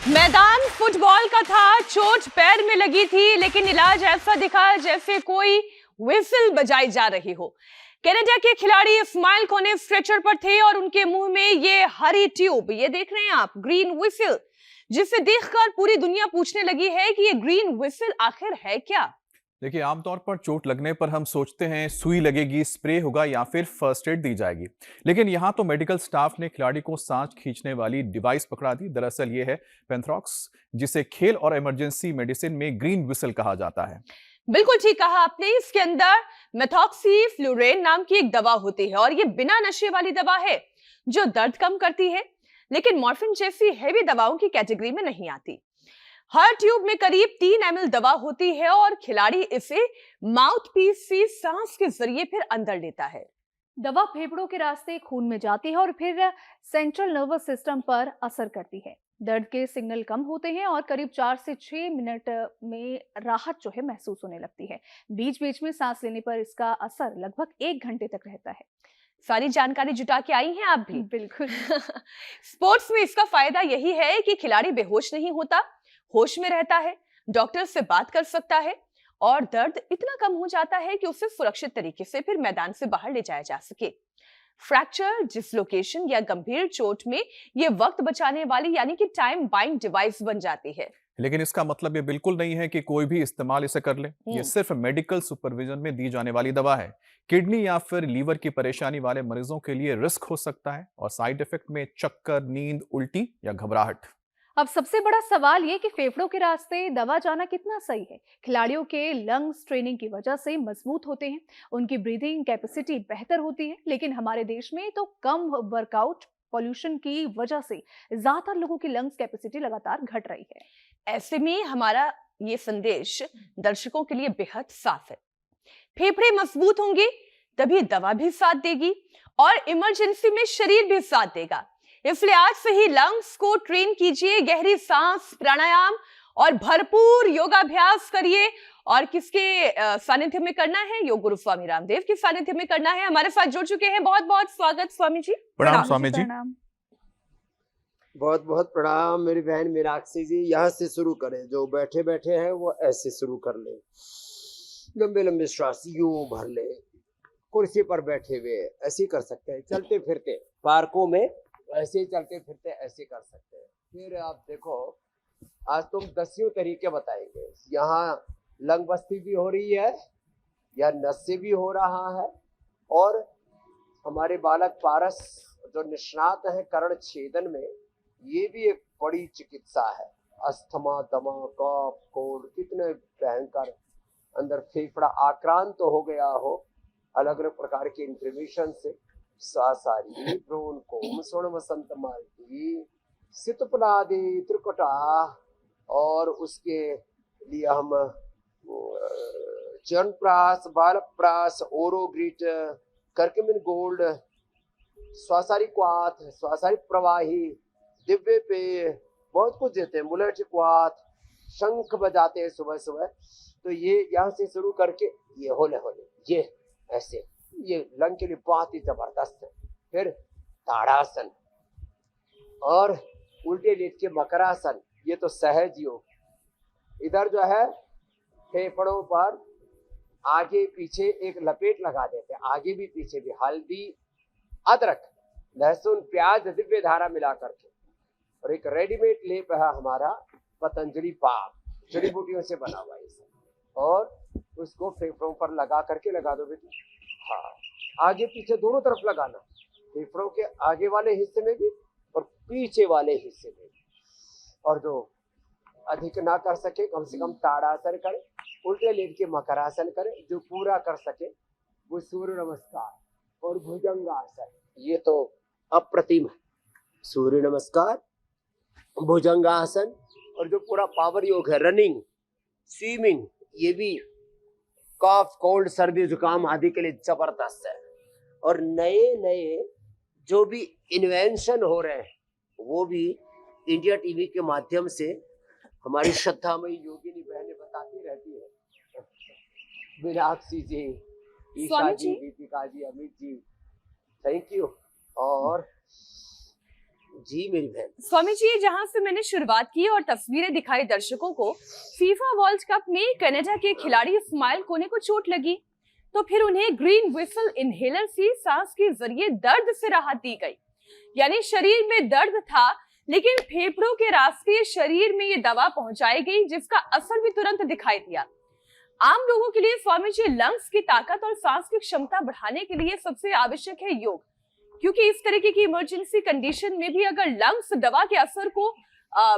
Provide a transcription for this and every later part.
मैदान फुटबॉल का था, चोट पैर में लगी थी, लेकिन इलाज ऐसा दिखा जैसे कोई व्हिसल बजाई जा रही हो। कनाडा के खिलाड़ी इस्माइल कोने स्ट्रेचर पर थे और उनके मुंह में ये हरी ट्यूब, ये देख रहे हैं आप, ग्रीन व्हिसल, जिसे देखकर पूरी दुनिया पूछने लगी है कि ये ग्रीन व्हिसल आखिर है क्या। देखिए, आमतौर पर चोट लगने पर हम सोचते हैं सुई लगेगी, स्प्रे होगा या फिर फर्स्ट एड दी जाएगी। लेकिन यहाँ तो मेडिकल स्टाफ ने खिलाड़ी को सांस खींचने वाली डिवाइस पकड़ा दी। दरअसल ये है पेंथ्रॉक्स, जिसे खेल और इमरजेंसी मेडिसिन में ग्रीन व्हिसल कहा जाता है। बिल्कुल ठीक कहा आपने। इसके अंदर मेथॉक्सीफ्लुरेन नाम की एक दवा होती है और ये बिना नशे वाली दवा है जो दर्द कम करती है, लेकिन मॉर्फिन जैसी हेवी दवाओं की कैटेगरी में नहीं आती। हर ट्यूब में करीब 3 ml दवा होती है और खिलाड़ी इसे माउथ पीस से सांस के जरिए फिर अंदर लेता है। दवा फेफड़ों के रास्ते खून में जाती है और फिर सेंट्रल नर्वस सिस्टम पर असर करती है। दर्द के सिग्नल कम होते हैं और करीब 4 से 6 मिनट में राहत जो है महसूस होने लगती है। बीच बीच में सांस लेने पर इसका असर लगभग 1 घंटे तक रहता है। सारी जानकारी जुटा के आई हैं आप भी। बिल्कुल। स्पोर्ट्स में इसका फायदा यही है कि खिलाड़ी बेहोश नहीं होता, होश में रहता है, डॉक्टर से बात कर सकता है और दर्द इतना कम हो जाता है कि उसे सुरक्षित तरीके से फिर मैदान से बाहर ले जाया जा सके। फ्रैक्चर, डिसलोकेशन या गंभीर चोट में ये वक्त बचाने वाली यानी कि टाइम बाइंग डिवाइस बन जाती है। लेकिन इसका मतलब ये बिल्कुल नहीं है कि कोई भी इस्तेमाल इसे कर ले। ये सिर्फ मेडिकल सुपरविजन में दी जाने वाली दवा है। किडनी या फिर लीवर की परेशानी वाले मरीजों के लिए रिस्क हो सकता है और साइड इफेक्ट में चक्कर, नींद, उल्टी या घबराहट। अब सबसे बड़ा सवाल ये कि फेफड़ों के रास्ते दवा जाना कितना सही है। खिलाड़ियों के लंग्स ट्रेनिंग की वजह से मजबूत होते हैं, उनकी ब्रीदिंग कैपेसिटी बेहतर होती है, लेकिन हमारे देश में तो कम वर्कआउट, पॉल्यूशन की वजह से ज्यादातर लोगों की लंग्स कैपेसिटी लगातार घट रही है। ऐसे में हमारा ये संदेश दर्शकों के लिए बेहद साफ है। फेफड़े मजबूत होंगे तभी दवा भी साथ देगी और इमरजेंसी में शरीर भी साथ देगा। इसलिए आज से ही लंग्स को ट्रेन कीजिए, गहरी सांस, प्राणायाम और भरपूर योगाभ्यास करिए। और किसके सानिध्य में करना है? योग गुरु स्वामी रामदेव के सानिध्य में करना है। हमारे साथ जुड़ चुके हैं, बहुत बहुत स्वागत स्वामी जी। प्रणाम स्वामी जी। बहुत बहुत प्रणाम मेरी बहन मीनाक्षी जी। यहाँ से शुरू करें, जो बैठे बैठे हैं वो ऐसे शुरू कर ले, लंबे लंबे श्वास यूं भर ले। कुर्सी पर बैठे हुए ऐसे कर सकते हैं, चलते फिरते पार्कों में ऐसे चलते फिरते ऐसे कर सकते हैं। फिर आप देखो, आज तुम 10 तरीके बताएंगे। यहाँ लंग बस्ती भी हो रही है या नस से भी हो रहा है, और हमारे बालक पारस जो निष्णात हैं कर्ण छेदन में, ये भी एक बड़ी चिकित्सा है। अस्थमा, दमा, कफ, कोल्ड, कितने भयंकर अंदर फेफड़ा आक्रांत तो हो गया हो अलग अलग प्रकार के इन्फ्लेमेशन से, सासारी, ब्रोनकोम, स्वर्ण वसंत मालती, सितपलादि, त्रिकुटा, और उसके लिए हम चरणप्रास, बालप्रास, ओरोग्रिट, करकमिन गोल्ड, स्वासारी क्वाथ, स्वासारी प्रवाही, दिव्य पे बहुत कुछ देते हैं, मुलेट क्वाथ, शंख बजाते हैं सुबह सुबह। तो ये यहाँ से शुरू करके ये होले होले ये ऐसे, ये लंग के लिए बहुत ही जबरदस्त है। फिर ताड़ासन और उल्टे लेट के मकरासन, ये तो सहज योग। इधर जो है फेफड़ों पर आगे पीछे एक लपेट लगा देते हैं, आगे भी पीछे भी, हल्दी, अदरक, लहसुन, प्याज, दिव्य धारा मिला करके। और एक रेडीमेड लेप है हमारा पतंजलि पाक, जड़ी बूटियों से बना हुआ है, और उसको फेफड़ों पर लगा करके लगा दो बेटी। हाँ, आगे पीछे दोनों तरफ लगाना, फेफड़ों के आगे वाले हिस्से में भी और पीछे वाले हिस्से में भी। और जो अधिक ना कर सके कम से कम ताड़ासन करे, उल्टे लेट के मकरासन करे। जो पूरा कर सके वो सूर्य नमस्कार और भुजंगासन, ये तो अप्रतिम है। सूर्य नमस्कार, भुजंगासन, और जो पूरा पावर योग है, रनिंग, स्विमिंग, ये भी कफ, कोल्ड, सर्दी, जुकाम आदि के लिए जबरदस्त है। और नए नए जो भी इन्वेंशन हो रहे हैं वो भी इंडिया टीवी के माध्यम से हमारी श्रद्धामयी योगिनी बहनें बताती रहती है। मीनाक्षी जी, ईशा जी, दीपिका जी, अमित जी, थैंक यू। और जी मेरी बहन। स्वामी जी, जहां से मैंने शुरुआत की और तस्वीरें दिखाई दर्शकों को, फीफा वर्ल्ड कप में कनाडा के खिलाड़ी इस्माइल कोने को चोट लगी, तो फिर उन्हें ग्रीन व्हिसल इनहेलर से सांस के जरिए दर्द से राहत दी गई। यानी शरीर में दर्द था, लेकिन फेफड़ों के रास्ते शरीर में ये दवा पहुंचाई गई, जिसका असर भी तुरंत दिखाई दिया। आम लोगों के लिए स्वामी जी, लंग्स की ताकत और सांस की क्षमता बढ़ाने के लिए सबसे आवश्यक है योग, क्योंकि इस तरीके की इमरजेंसी कंडीशन में भी अगर लंग्स दवा के असर को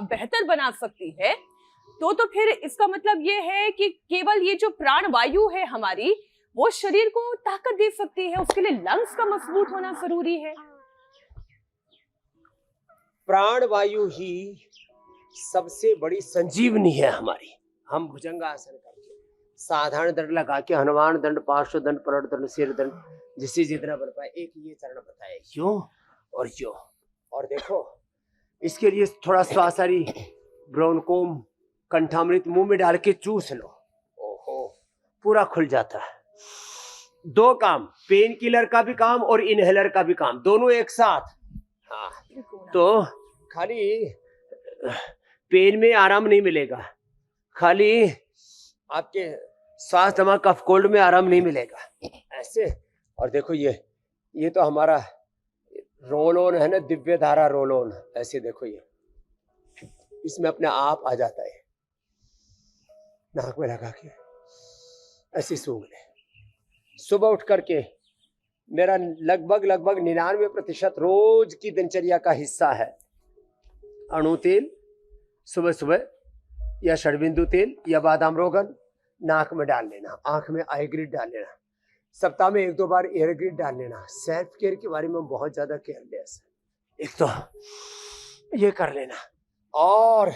बेहतर बना सकती है, तो फिर इसका मतलब ये है कि केवल ये जो प्राण वायु है हमारी, वो शरीर को ताकत दे सकती है। उसके लिए लंग्स का मजबूत होना जरूरी है। प्राण वायु ही सबसे बड़ी संजीवनी है हमारी। हम भुजंगासन करके साधारण दंड लगा के, हनुमान दंड, पार्श्व दंड, पलट दंड, सिर दंड, जिससे जितना बन पाए, एक ये चरण बताया, यो और यो। और देखो, इसके लिए थोड़ा श्वासारी ब्रोंकोम कंठामृत मुंह में डाल के चूस लो, ओहो पूरा खुल जाता है। दो काम, पेन किलर का भी काम और इनहेलर का भी काम, दोनों एक साथ। हाँ, तो खाली पेन में आराम नहीं मिलेगा, खाली आपके सांस दमा कफ कोल्ड में आराम नहीं मिलेगा, ऐसे। और देखो ये तो हमारा रोल ऑन है ना, दिव्य धारा रोल ऑन, ऐसे देखो, ये इसमें अपने आप आ जाता है, नाक में लगा के ऐसे सूंघ ले। सुबह उठ करके मेरा लगभग 99% रोज की दिनचर्या का हिस्सा है अणु तेल, सुबह सुबह, या षडबिंदु तेल या बादाम रोगन नाक में डाल लेना, आंख में आई ग्रिड डाल लेना, सप्ताह में 1-2 बार एयर ग्रिड डाल लेना। सेल्फ केयर के बारे में बहुत ज्यादा केयरलेस, एक तो ये कर लेना। और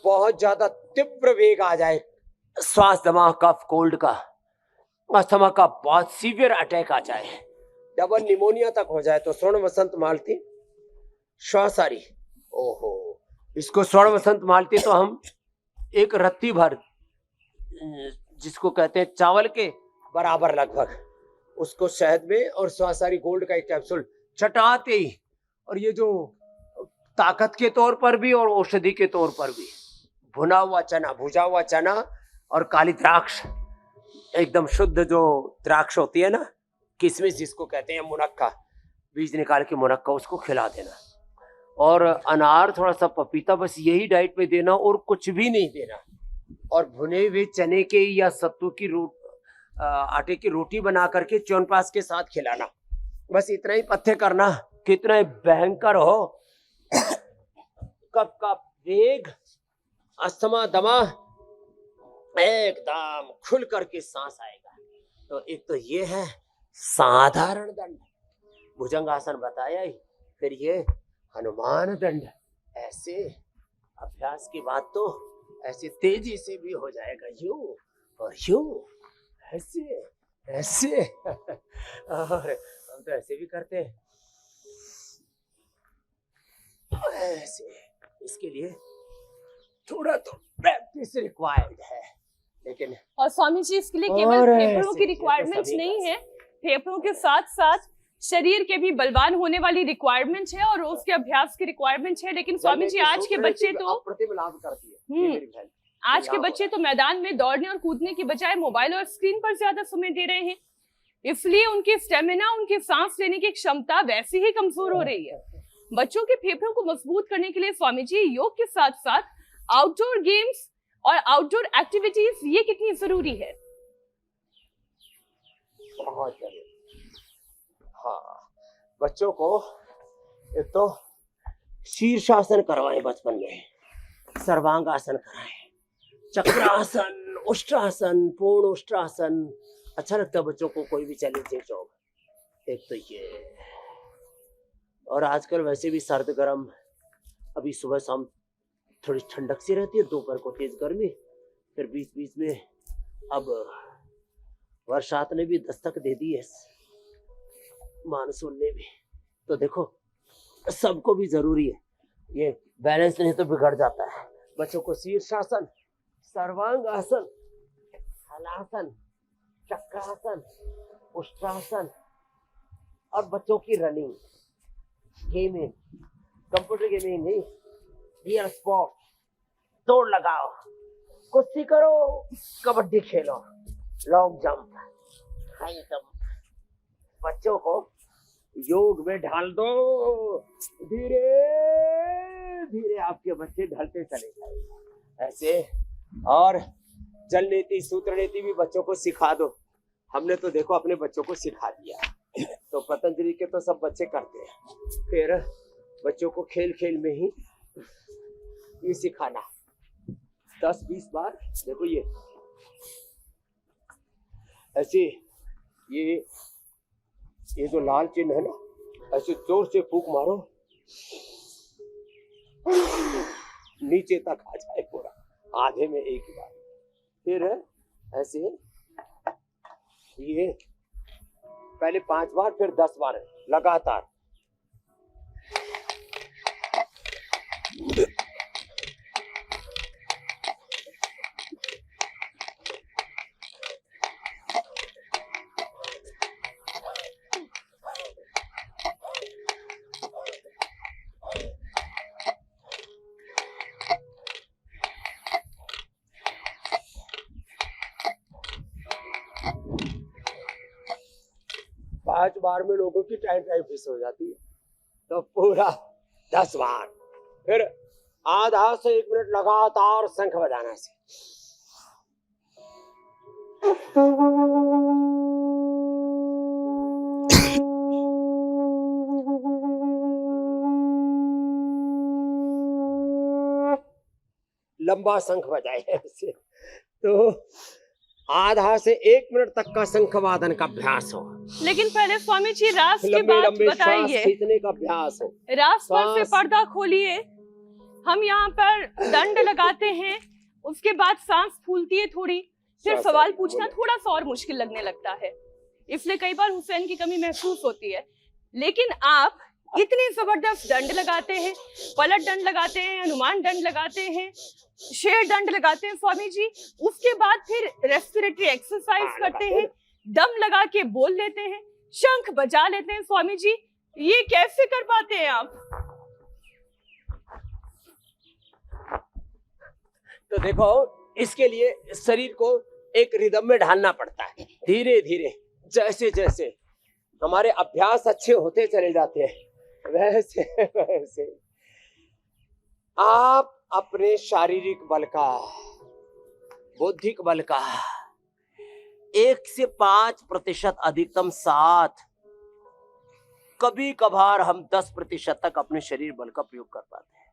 बहुत ज्यादा तीव्र वेग आ जाए, श्वास दमा कफ कोल्ड का, अस्थमा का बहुत सीवियर अटैक आ जाए, डबल निमोनिया तक हो जाए, तो स्वर्ण वसंत मालती श्वासारी, ओहो, इसको स्वर्ण वसंत मालती तो हम एक रत्ती भर, जिसको कहते हैं चावल के बराबर लगभग, उसको शहद में और श्वासारी गोल्ड का एक कैप्सूल चटाते ही, और ये जो ताकत के तौर पर भी और औषधि के तौर पर भी, भुना हुआ चना, भुजा हुआ चना और काली द्राक्ष, एकदम शुद्ध जो द्राक्ष होती है ना, किशमिश जिसको कहते हैं, मुनक्का, बीज निकाल के मुनक्का, उसको खिला देना। और अनार, थोड़ा सा पपीता, बस यही डाइट में देना और कुछ भी नहीं देना। और भुने हुए चने के या सत्तू की आटे की रोटी बना करके च्यवनप्राश के साथ खिलाना, बस इतना ही पथ्य करना। कितना भयंकर हो कफ का वेग, अस्थमा दमा, एकदम खुल करके सांस आएगा। तो एक तो ये है साधारण दंड, भुजंगासन बताया ही, फिर ये हनुमान दंड, ऐसे अभ्यास की बात तो ऐसे तेजी से भी हो जाएगा, यूं और यूं, ऐसे ऐसे और हम तो ऐसे भी करते हैं, ऐसे। इसके लिए थोड़ा तो प्रैक्टिस रिक्वायर्ड है, लेकिन और स्वामी जी, इसके लिए केवल फेफड़ों की रिक्वायरमेंट नहीं है, फेफड़ों के साथ साथ शरीर के भी बलवान होने वाली रिक्वायरमेंट है और रोज के अभ्यास की रिक्वायरमेंट है। लेकिन स्वामी जी, आज के बच्चे तो मैदान में दौड़ने और कूदने की बजाय मोबाइल और स्क्रीन पर ज्यादा समय दे रहे हैं, इसलिए उनकी स्टेमिना, उनकी सांस लेने की क्षमता वैसी ही कमजोर हो रही है। बच्चों के फेफड़ों को मजबूत करने के लिए स्वामी जी, योग के साथ साथ आउटडोर गेम्स और आउटडोर एक्टिविटीज, ये कितनी जरूरी है? बहुत जरूरी। हाँ, बच्चों को एक तो शीर्षासन करवाएं, बचपन में सर्वांगासन कराएं, चक्रासन, उष्ट्रासन, पूर्ण उष्ट्रासन, अच्छा लगता है बच्चों को, कोई भी चैलेंजिंग जॉब, एक तो ये। और आजकल वैसे भी सर्द गर्म, अभी सुबह शाम थोड़ी ठंडक सी रहती है, दोपहर को तेज गर्मी, फिर बीच बीच में अब बरसात ने भी दस्तक दे दी है, मानसून ने भी। तो देखो, सबको भी जरूरी है, ये बैलेंस नहीं तो बिगड़ जाता है। बच्चों को शीर्षासन, सर्वांगासन, हलासन, चक्रासन, उष्ट्रासन, और बच्चों की रनिंग, गेमिंग, कंप्यूटर गेमिंग नहीं, रियल स्पोर्ट। दौड़ लगाओ, कुश्ती करो, कबड्डी खेलो, लॉन्ग जंप, हाई जंप। बच्चों को योग में ढाल दो, धीरे धीरे आपके बच्चे ढलते चले जाएंगे ऐसे। और जल नीति, सूत्र नीति भी बच्चों को सिखा दो। हमने तो देखो अपने बच्चों को सिखा दिया, तो पतंजलि के तो सब बच्चे करते हैं। फिर बच्चों को खेल खेल में ही ये सिखाना, 10-20 बार। देखो ये ऐसे, ये जो लाल चिन्ह है ना, ऐसे जोर से फूंक मारो, नीचे तक आ जाए पूरा, आधे में एक बार। फिर ऐसे ये पहले 5 बार, फिर 10 बार लगातार। पांच बार में लोगों की टाइम फिस हो जाती है, तो पूरा 10 बार। फिर आधा से 1 मिनट लगातार शंख बजाना से। लंबा शंख बजाए ऐसे, तो आधा से 1 मिनट तक का शंख वादन का अभ्यास हो। लेकिन पहले स्वामी जी रास की लंबे बात लंबे श्वास बताइए। खींचने का अभ्यास हो। रास पर से श्वास- पर्दा खोलिए। हम यहाँ पर दंड लगाते हैं, उसके बाद सांस फूलती है थोड़ी, फिर श्वास सवाल आगे पूछना बोलो। थोड़ा सा और मुश्किल लगने लगता है, इसलिए कई बार हुसैन की कमी महसूस होती है। लेकिन आप इतने जबरदस्त दंड लगाते हैं, पलट दंड लगाते हैं, हनुमान दंड लगाते हैं, शेर दंड लगाते हैं स्वामी जी, उसके बाद फिर रेस्पिरेटरी एक्सरसाइज करते हैं, दम लगा के बोल लेते हैं, शंख बजा लेते हैं। स्वामी जी ये कैसे कर पाते हैं आप? तो देखो, इसके लिए शरीर को एक रिदम में ढालना पड़ता है, धीरे धीरे। जैसे जैसे हमारे अभ्यास अच्छे होते चले जाते हैं, वैसे वैसे आप अपने शारीरिक बल का, बौद्धिक बल का 1 से 5% अधिकतम 7, कभी कभार हम 10% तक अपने शरीर बल का प्रयोग कर पाते हैं।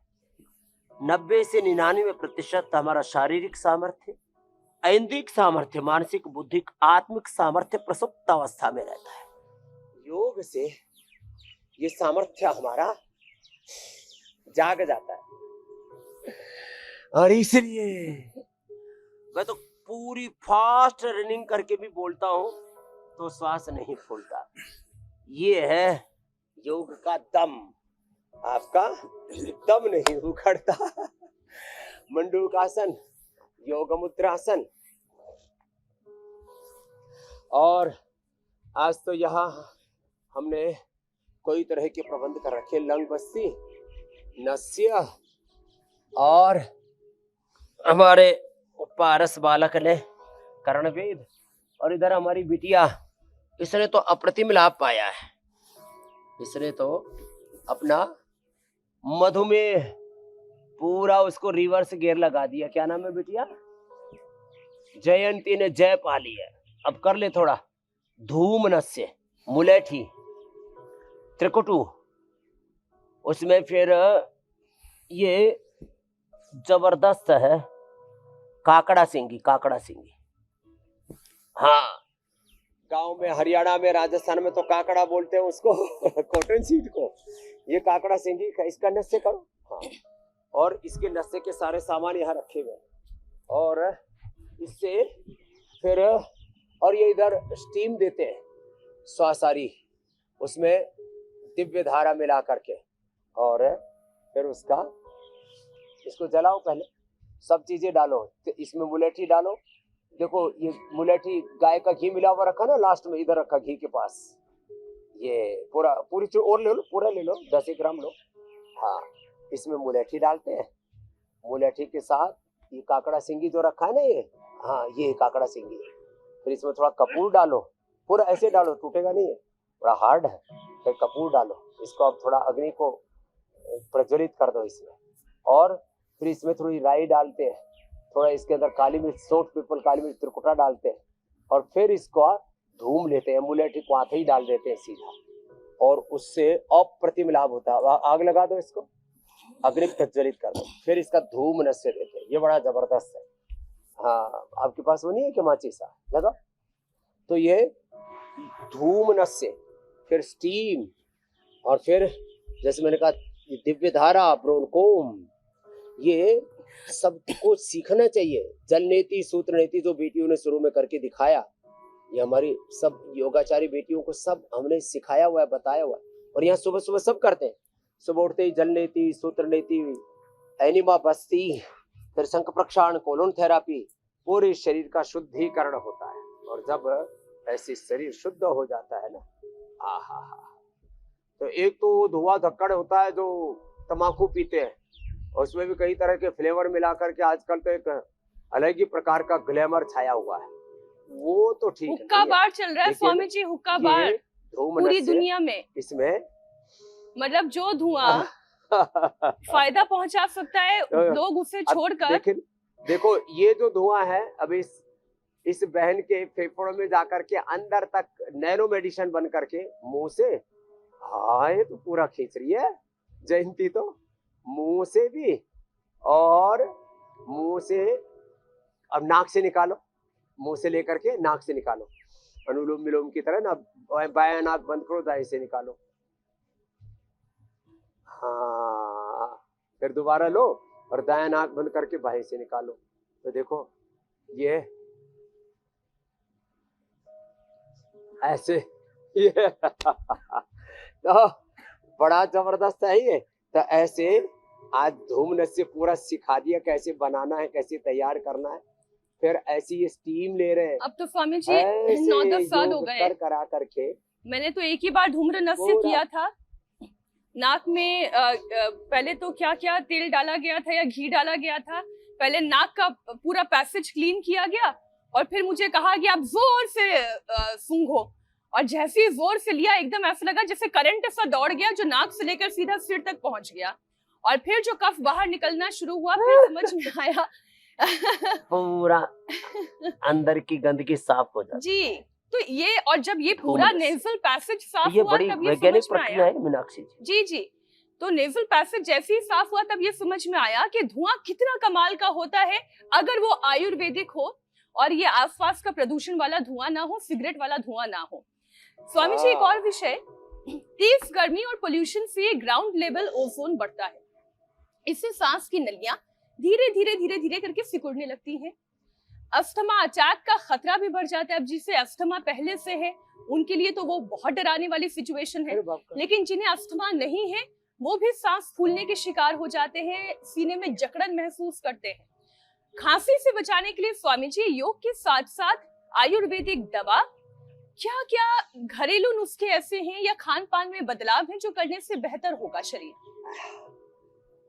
90 से 99% हमारा शारीरिक सामर्थ्य, ऐंद्रिक सामर्थ्य, मानसिक, बुद्धिक, आत्मिक सामर्थ्य प्रसुप्त अवस्था में रहता है। योग से ये सामर्थ्य हमारा जाग जाता है, और इसलिए मैं तो पूरी फास्ट रनिंग करके भी बोलता हूं तो श्वास नहीं फूलता। ये है योग का दम। आपका दम नहीं उखड़ता। मंडूकासन, योग मुद्रासन। और आज तो यहाँ हमने कोई तरह के प्रबंध कर रखे, लंग बस्ती, नस्य, और हमारे पारस बालक ने कर्णवेद, और इधर हमारी बिटिया, इसने तो अप्रतिम लाभ पाया है। इसने तो अपना मधुमेह पूरा उसको रिवर्स गियर लगा दिया। क्या नाम है बिटिया? जयंती ने जय पा ली है। अब कर ले थोड़ा धूम नस्य, मुलेठी, त्रिकुटु, उसमें फिर ये जबरदस्त है काकड़ा सिंगी, काकड़ा सिंगी। हाँ, गांव में, हरियाणा में, राजस्थान में तो काकड़ा बोलते हैं उसको, कॉटन सीड को। ये काकड़ा सिंगी का, इसका नस्य करो। हाँ, और इसके नस्य के सारे सामान यहाँ रखे हुए, और इससे फिर, और ये इधर स्टीम देते हैं स्वासारी, उसमें दिव्य धारा मिला करके, और फिर उसका, इसको जलाओ, पहले सब चीजें डालो, तो इसमें मुलेठी डालो। देखो ये मुलेठी गाय का घी मिला हुआ रखा ना, लास्ट में इधर रखा घी के पास। ये पूरा, पूरी और ले लो, पूरा ले लो, 10 ग्राम लो। हाँ, इसमें मुलेठी डालते हैं। मुलेठी के साथ ये काकड़ा सिंगी जो रखा है ना ये, हाँ ये काकड़ा सिंगी। फिर इसमें थोड़ा कपूर डालो, पूरा ऐसे डालो, टूटेगा नहीं है, थोड़ा हार्ड है। फिर कपूर डालो, इसको अब थोड़ा अग्नि को प्रज्वलित कर दो इसमें। और फिर इसमें थोड़ी राई डालते हैं, थोड़ा इसके अंदर काली मिर्च, सोट पीपल, काली मिर्च, त्रिकुटा डालते हैं। और फिर इसको धूम लेते हैं, मुलेठी को आते ही डाल देते हैं सीधा, और उससे अप्रतिम लाभ होता है। आग लगा दो इसको, अग्नि प्रज्वलित कर दो, फिर इसका धूम नस्य देते हैं। ये बड़ा जबरदस्त है। हाँ, आपके पास वो नहीं है क्या माची सा लगा? तो ये धूम नस्य, फिर स्टीम, और फिर जैसे मैंने कहा ये दिव्य धारा, ब्रोनकोम, ये सबको सीखना चाहिए। जल नीति, सूत्र नीति जो बेटियों ने शुरू में करके दिखाया, ये हमारी सब योगाचारी बेटियों को सब हमने सिखाया हुआ है, बताया हुआ है। और यहाँ सुबह सुबह सब करते हैं। सुबह उठते ही जल नीति, सूत्र नीति, एनिमा बस्ती, फिर शंख प्रक्षालन, कोलोन थेरापी, पूरे शरीर का शुद्धिकरण होता है। और जब ऐसे शरीर शुद्ध हो जाता है ना, आहा हा, तो एक तो धुआं धक्कड़ होता है जो तम्बाकू पीते हैं, और उसमें भी कई तरह के फ्लेवर मिला करके आजकल तो एक अलग ही प्रकार का ग्लैमर छाया हुआ है। वो तो ठीक है, हुक्का बार चल रहा है स्वामी जी, हुक्का बार पूरी दुनिया में। इसमें मतलब जो धुआं फायदा पहुंचा सकता है, लोग उसे छोड़कर। देखो ये जो धुआं है, अब इस बहन के फेफड़ों में जाकर के अंदर तक नैनो मेडिसिन बन करके मुंह से, हाँ ये तो पूरा खींच रही है जयंती, तो मुंह से भी, और मुंह से अब नाक से निकालो, मुंह से लेकर के नाक से निकालो, अनुलोम विलोम की तरह ना, बायां नाक बंद करो, दाएं से निकालो। हाँ, फिर दोबारा लो और दायां नाक बंद करके बाएं से निकालो। तो देखो ये ऐसे ये तो बड़ा जबरदस्त है ये। तो ऐसे आज धूम से पूरा सिखा दिया कैसे बनाना है, कैसे तैयार करना है। फिर ऐसी ये स्टीम ले रहे हैं। अब तो स्वामी जी 9-10 साल हो गए करा करके। मैंने तो एक ही बार धूम्र नस्य किया था। नाक में पहले तो क्या क्या तेल डाला गया था या घी डाला गया था, पहले नाक का पूरा पैसेज क्लीन किया गया, और फिर मुझे कहा कि आप जोर से सूंघो, और जैसे ही जोर से लिया एकदम ऐसा लगा जैसे करंट सा दौड़ गया, जो नाक से लेकर सीधा सिर तक पहुंच गया। और फिर जो कफ बाहर निकलना शुरू हुआ, फिर समझ में आया पूरा अंदर की गंदगी साफ हो जाती जी। तो ये, और जब ये पूरा नेजल पैसेज साफ ये हुआ, बड़ी तब ये वैज्ञानिक समझ में प्रक्रिया आया। है मीनाक्षी जी जी, तो नेजल पैसेज जैसे ही साफ हुआ, तब ये समझ में आया कि धुआं कितना कमाल का होता है अगर वो आयुर्वेदिक हो, और ये आसपास का प्रदूषण वाला धुआं ना हो, सिगरेट वाला धुआं ना हो। स्वामी जी, एक और विषय, तेज गर्मी और पोल्यूशन से ग्राउंड लेवल ओजोन बढ़ता है। इससे सांस की नलियां धीरे धीरे धीरे धीरे करके सिकुड़ने लगती हैं। अस्थमा अटैक का खतरा भी बढ़ जाता है। अब जिसे अस्थमा पहले से है उनके लिए तो वो बहुत डराने वाली सिचुएशन है, लेकिन जिन्हें अस्थमा नहीं है वो भी सांस फूलने के शिकार हो जाते हैं, सीने में जकड़न महसूस करते हैं। खांसी से बचाने के लिए स्वामी जी योग के साथ साथ आयुर्वेदिक दवा, क्या क्या घरेलू नुस्खे ऐसे हैं या खान पान में बदलाव हैं जो करने से बेहतर होगा शरीर?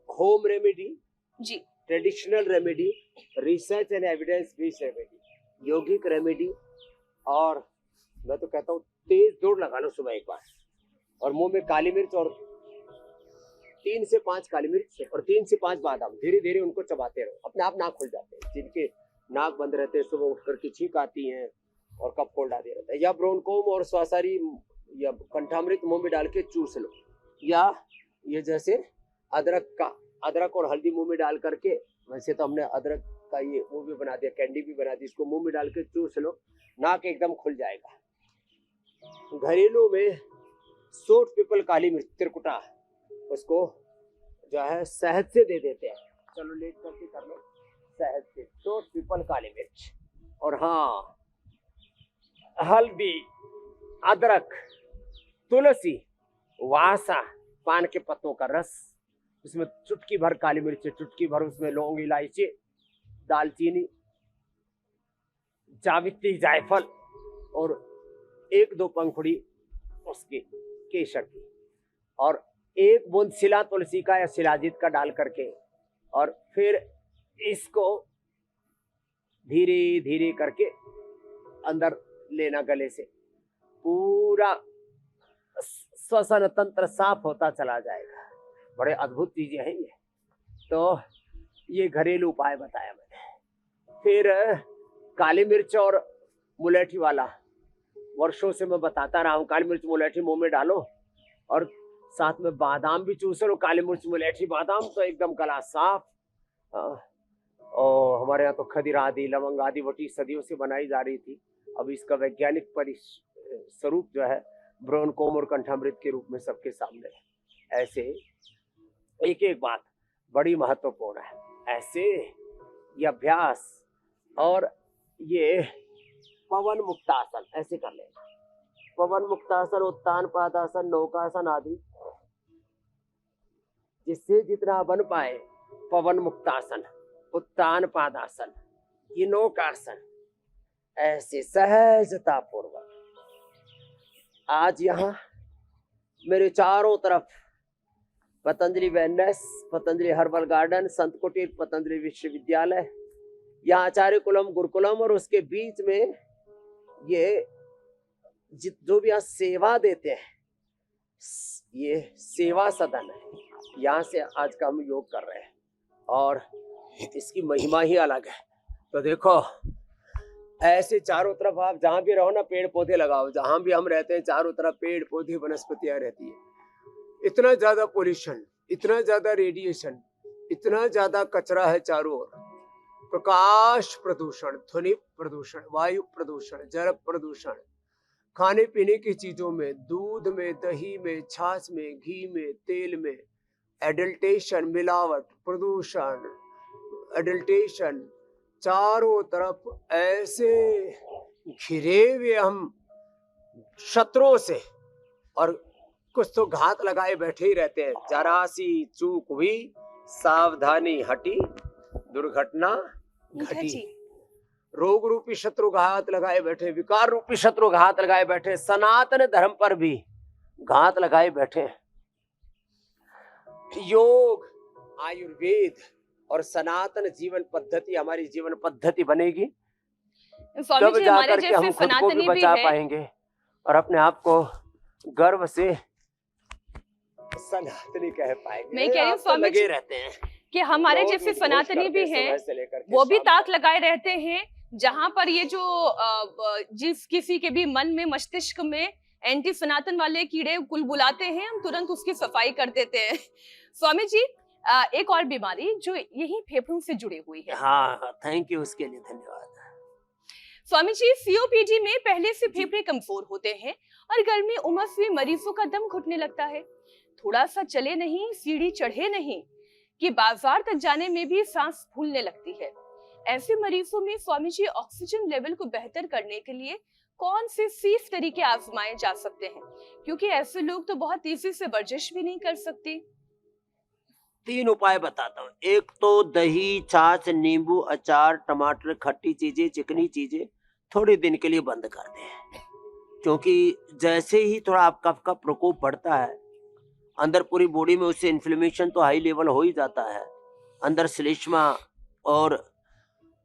होम रेमेडी जी, traditional remedy, research and evidence based remedy, यौगिक रेमेडी, और मैं तो कहता हूँ तेज दौड़ लगा लो सुबह एक बार, और मुंह में काली मिर्च, और 3 से 5 काली मिर्च और 3 से 5 बादाम, धीरे धीरे उनको चबाते रहो, अपने आप नाक खुल जाते हैं। जिनके नाक बंद रहते हैं सुबह उठ करके छींक आती हैं और कफ कोल्ड आते रहता है, या ब्रोनकोम और श्वासारी या कंठामृत मुंह में डाल के चूस लो, या ये जैसे अदरक और हल्दी मुंह में डाल करके, वैसे तो हमने अदरक का ये वो भी बना दिया, कैंडी भी बना दी, इसको मुंह में डाल के चूस लो, नाक एकदम खुल जाएगा। घरेलू में सोट पीपल, काली मिर्च, त्रिकुटा, उसको जो है शहद से दे देते हैं। चलो लेट करके कर लो, शहद से सोट पीपल, काली मिर्च, और हाँ हल्दी, अदरक, तुलसी, वासा, पान के पत्तों का रस, इसमें चुटकी भर काली मिर्च, चुटकी भर उसमें लौंग, इलायची, दालचीनी, जावित्री, जायफल, और 1-2 पंखुड़ी उसकी केसर की, और एक बूंद शिला तुलसी का या शिलाजीत का डाल करके, और फिर इसको धीरे धीरे करके अंदर लेना गले से, पूरा श्वसन तंत्र साफ होता चला जाएगा। बड़े अद्भुत चीजें हैं ये। तो ये घरेलू उपाय बताया मैंने। फिर काली मिर्च और मुलेठी वाला, वर्षों से मैं बताता रहा हूँ, काली मिर्च मुलेठी मुंह में डालो और साथ में बादाम भी चूस लो। काली मिर्च मुलेठी बादाम तो एकदम गला साफ। और हमारे यहाँ तो खदीर आदि, लवंग आदि वटी सदियों से बनाई जा रही थी। अब इसका वैज्ञानिक स्वरूप जो है ब्रोनकोम और कंठामृत के रूप में सबके सामने है। ऐसे एक एक बात बड़ी महत्वपूर्ण है। ऐसे ये अभ्यास और ये पवन मुक्तासन ऐसे कर लेना। पवन मुक्तासन, उत्तान पादासन, नौकासन आदि, जिससे जितना बन पाए। पवन मुक्तासन, उत्तान पादासन, ये नौकासन, ऐसे सहजता पूर्वक। आज यहाँ मेरे चारों तरफ Patanjali wellness, Patanjali herbal garden, संत कुटीर, पतंजलि विश्वविद्यालय, यहाँ आचार्य कुलम, गुरुकुलम, और उसके बीच में ये जो भी यहाँ सेवा देते हैं, ये सेवा सदन है। यहाँ से आज का हम योग कर रहे हैं और इसकी महिमा ही अलग है। तो देखो, ऐसे चारों तरफ आप जहां भी रहो ना, पेड़ पौधे लगाओ। जहां भी हम रहते हैं चारों तरफ पेड़ पौधे वनस्पतियां रहती है। इतना ज्यादा पोल्यूशन, इतना ज्यादा रेडिएशन, इतना ज्यादा कचरा है चारों ओर। प्रकाश प्रदूषण, ध्वनि प्रदूषण, वायु प्रदूषण, जल प्रदूषण, खाने पीने की चीजों में, दूध में, दही में, छाछ में, घी में, तेल में एडल्टेशन, मिलावट, प्रदूषण, एडल्टेशन, चारों तरफ ऐसे घिरे हुए हम शत्रुओं से, और कुछ तो घात लगाए बैठे ही रहते हैं। जरा सी चूक हुई, सावधानी हटी, दुर्घटना घटी। रोग रूपी शत्रु घात लगाए बैठे, विकार रूपी शत्रु घात लगाए बैठे, सनातन धर्म पर भी घात लगाए बैठे। योग, आयुर्वेद और सनातन जीवन पद्धति हमारी जीवन पद्धति बनेगी, तब जाकर के हम खुद को भी बचा पाएंगे और अपने आप को गर्व से सनातनी कह पाएंगे। मैं कह रही हूँ स्वामी जी रहते हैं कि हमारे जैसे सनातनी भी हैं, वो भी ताक लगाए रहते हैं। जहां पर ये जो जिस किसी के भी मन में, मस्तिष्क में एंटी सनातन वाले कीड़े कुलबुलाते हैं, हम तुरंत उसकी सफाई कर देते हैं। स्वामी जी, एक और बीमारी जो यही फेफड़ों से जुड़ी हुई है। हाँ, थैंक यू, उसके लिए धन्यवाद। स्वामी जी, सीओपीडी में पहले से फेफड़े कमजोर होते हैं और गर्मी उमस में मरीजों का दम घुटने लगता है। थोड़ा सा चले नहीं, सीढ़ी चढ़े नहीं कि बाजार तक जाने में भी सांस फूलने लगती है। ऐसे मरीजों में स्वामी जी ऑक्सीजन लेवल को बेहतर करने के लिए कौन से सेफ तरीके आजमाए जा सकते हैं? क्योंकि ऐसे लोग तो बहुत तेजी से वर्जिश भी नहीं कर सकते। 3 उपाय बताता हूँ। एक तो दही, छाछ, नींबू, अचार, टमाटर, खट्टी चीजें, चिकनी चीजें थोड़े दिन के लिए बंद कर दें, क्योंकि जैसे ही थोड़ा आपका कफ का प्रकोप बढ़ता है, अंदर पूरी बॉडी में उससे इन्फ्लेमेशन तो हाई लेवल हो ही जाता है। अंदर श्लेष्मा और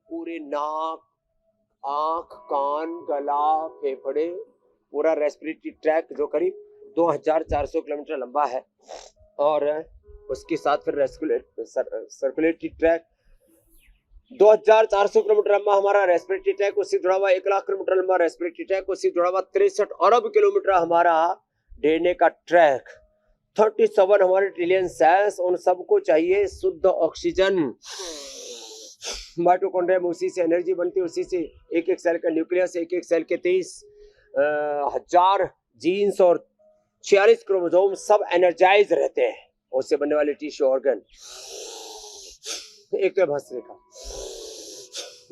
पूरे नाक, आंख, कान, गला, फेफड़े, पूरा रेस्पिरेटरी ट्रैक जो करीब 2400 किलोमीटर लंबा है, और उसके साथ फिर सर्कुलेटरी ट्रैक 2400 किलोमीटर लंबा हमारा रेस्पिरेटरी ट्रैक, उससे जुड़ा हुआ 1 लाख किलोमीटर लंबा रेस्पिरेटरी ट्रैक, उससे जुड़ा हुआ 63 अरब किलोमीटर हमारा डीएनए का ट्रैक, 37 हमारे ट्रिलियन सेल्स, उन सबको चाहिए शुद्ध ऑक्सीजन। माइटोकॉन्ड्रिया में उसी से एनर्जी बनती है, उसी से एक एक सेल का न्यूक्लियस, एक एक सेल के 23,000 जीन्स और 46 क्रोमोसोम सब एनर्जाइज रहते हैं। उससे बनने वाले टिश्यू ऑर्गन, एक है भस्त्रिका,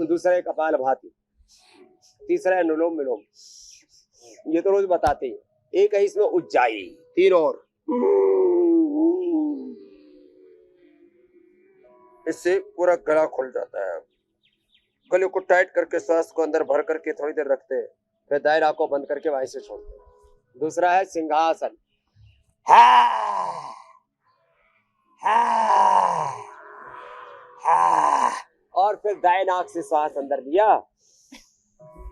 दूसरा है कपालभाति, तीसरा है अनुलोम विलोम, ये तो रोज बताते हैं। एक है इसमें उज्जाई, 3 और, इससे पूरा गला खुल जाता है। गले को टाइट करके सांस को अंदर भर करके थोड़ी देर रखते हैं, फिर दायरा आंखों बंद करके वहीं से छोड़ते हैं। दूसरा है सिंहासन, और फिर दाएं नाक से श्वास अंदर लिया,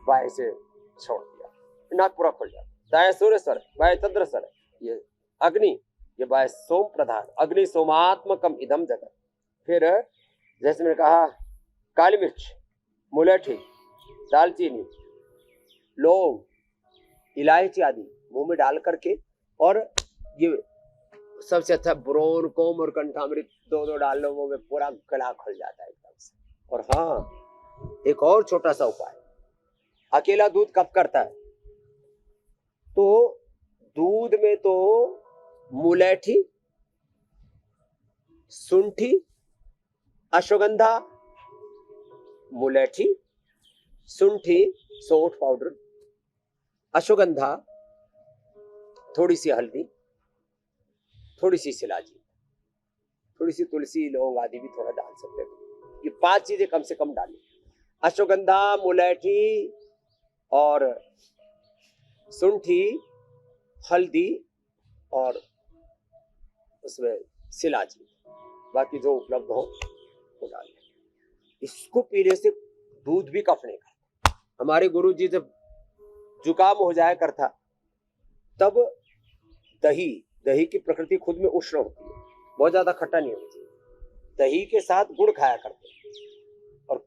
बाएं से छोड़ दिया, नाक पूरा खुल जाता। दाएं सूर्य स्वर, बाएं चंद्र स्वर, ये अग्नि, ये बाएं सोम प्रधान, अग्नि सोमात्मकम इदम जगत। फिर जैसे मैंने कहा काली मिर्च, मुलेठी, दालचीनी, लौंग, इलायची आदि मुंह में डाल करके, और ये सबसे अच्छा ब्रोन कोम और कंठामृत दो डाल लो, मुंह में पूरा गला खुल जाता है एकदम से। और हाँ, एक और छोटा सा उपाय, अकेला दूध कब करता है, तो दूध में तो मुलेठी, शुंठी, अश्वगंधा, मुलेठी, शुंठी, सौंठ पाउडर, अश्वगंधा, थोड़ी सी हल्दी, थोड़ी सी सिलाजी, थोड़ी सी तुलसी, लौंग आदि भी थोड़ा डाल सकते हैं। ये 5 चीजें कम से कम डालें, अश्वगंधा, मुलेठी और शुंठी, हल्दी और उसमें सिलाजी, बाकी जो उपलब्ध हो वो डालें। इसको पीने से दूध भी कफ नहीं करता। हमारे गुरुजी जब जुकाम हो जाया करता, तब दही की प्रकृति खुद में उष्ण होती है, बहुत ज्यादा खट्टा नहीं होना चाहिए, दही के साथ गुड़ खाया करते और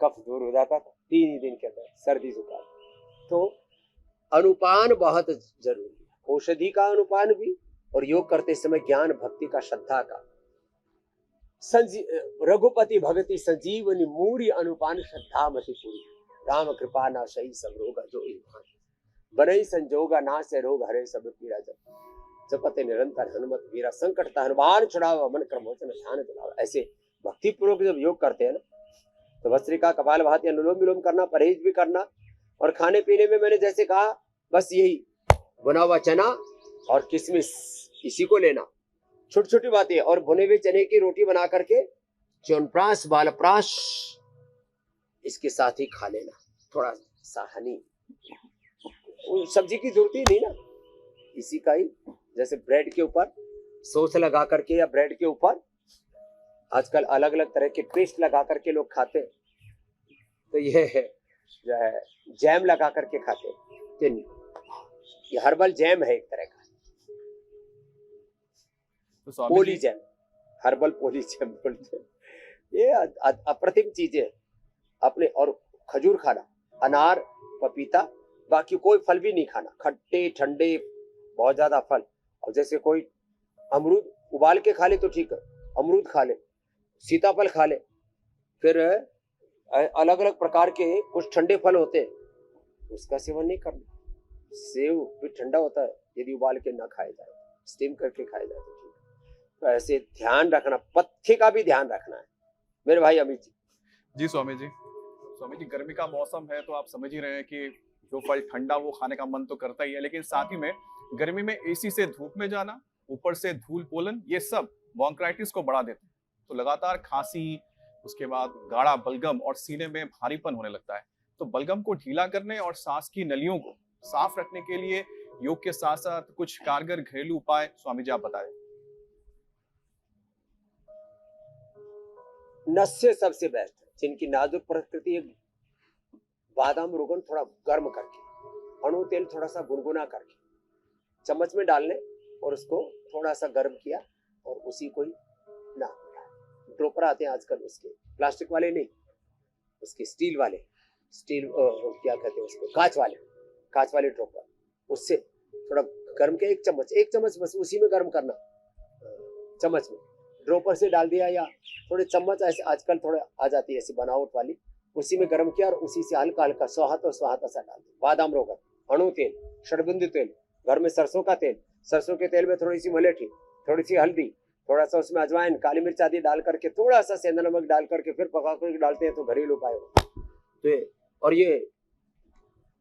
कफ दूर हो जाता था 3 ही दिन के अंदर, सर्दी जुकाम। तो अनुपान बहुत जरूरी है, औषधि का अनुपान भी, और योग करते समय ज्ञान भक्ति का, श्रद्धा का। रघुपति भगति संजीवनी मूरी अनुपान श्रद्धा मति पूरी, राम कृपा ना सही सब रोग जो बनई संजोगा ना से रोग हरे सब पीरा जपते निरंतर हनुमत वीरा संकट हनुमान छुड़ावा मन क्रमोचन ध्यान दिलावा। ऐसे भक्ति पूर्वक जब योग करते हैं ना, तो भस्त्रिका, कपालभाति, अनुलोम विलोम करना, परहेज भी करना। और खाने पीने में मैंने जैसे कहा, बस यही भुना हुआ चना और किशमिश, इसी को लेना, छोटी छोटी बातें। और भुने हुए चने की रोटी बना करके च्यवनप्राश, बालप्राश इसके साथ ही खा लेना, थोड़ा सा हनी, सब्जी की जरूरत ही नहीं ना, इसी का ही। जैसे ब्रेड के ऊपर सॉस लगा करके, या ब्रेड के ऊपर आजकल अलग अलग तरह के पेस्ट लगा करके लोग खाते हैं, तो ये जो है जैम लगा करके खाते हैं, ये हर्बल जैम है एक तरह का, तो पोली जैम, हर्बल पोली जैम बोलते हैं। ये अप्रतिम चीजें अपने। और खजूर खाना, अनार, पपीता, बाकी कोई फल भी नहीं खाना, खट्टे ठंडे बहुत ज्यादा फल। और जैसे कोई अमरूद उबाल के खा ले तो ठीक है, अमरूद खा ले, सीताफल खा ले। फिर अलग अलग प्रकार के कुछ ठंडे फल होते हैं, उसका सेवन नहीं करना। सेव भी ठंडा होता है, यदि उबाल के ना खाया जाए, स्टीम करके खाया जाए तो ठीक है। तो ऐसे ध्यान रखना, पथ्य का भी ध्यान रखना है मेरे भाई अमित जी। जी स्वामी जी, स्वामी जी, गर्मी का मौसम है तो आप समझ ही रहे हैं कि जो फल ठंडा वो खाने का मन तो करता ही है, लेकिन साथ ही में गर्मी में एसी से धूप में जाना, ऊपर से धूल पोलन, ये सब ब्रोंकाइटिस को बढ़ा देते हैं। तो लगातार खांसी, उसके बाद गाढ़ा बलगम और सीने में भारीपन होने लगता है। तो बलगम को ढीला करने और सांस की नलियों को साफ रखने के लिए योग के साथ साथ कुछ कारगर घरेलू उपाय स्वामी जी आप बताएं। नस्य सबसे बेस्ट है, जिनकी नाजुक प्रकृति है, बादाम रोगन थोड़ा गर्म करके, अणु तेल थोड़ा सा गुनगुना करके चम्मच में डाल लें, और उसको थोड़ा सा गर्म किया और उसी को ही ना, ड्रॉपर आते हैं आजकल, उसके प्लास्टिक वाले नहीं, उसके स्टील वाले, स्टील क्या कहते हैं उसको, कांच वाले ड्रॉपर, उससे थोड़ा गर्म के एक चम्मच बस उसी में गर्म करना, चम्मच में ड्रॉपर से डाल दिया, या थोड़े चम्मच ऐसे आजकल थोड़े आ जाती है ऐसी बनावट वाली, उसी में गर्म किया और उसी से हल्का हल्का स्वाहाता सा डाल दिया। बादाम रोगन, अणु तेल, षडबिंदु तेल, घर में सरसों का तेल, सरसों के तेल में थोड़ी सी मुलेठी, थोड़ी सी हल्दी, थोड़ा सा उसमें अजवाइन, काली मिर्च आदि डाल करके, थोड़ा सा सेंधा नमक डाल करके फिर पका करके डालते हैं, तो घरेलू उपाय होगा। तो और ये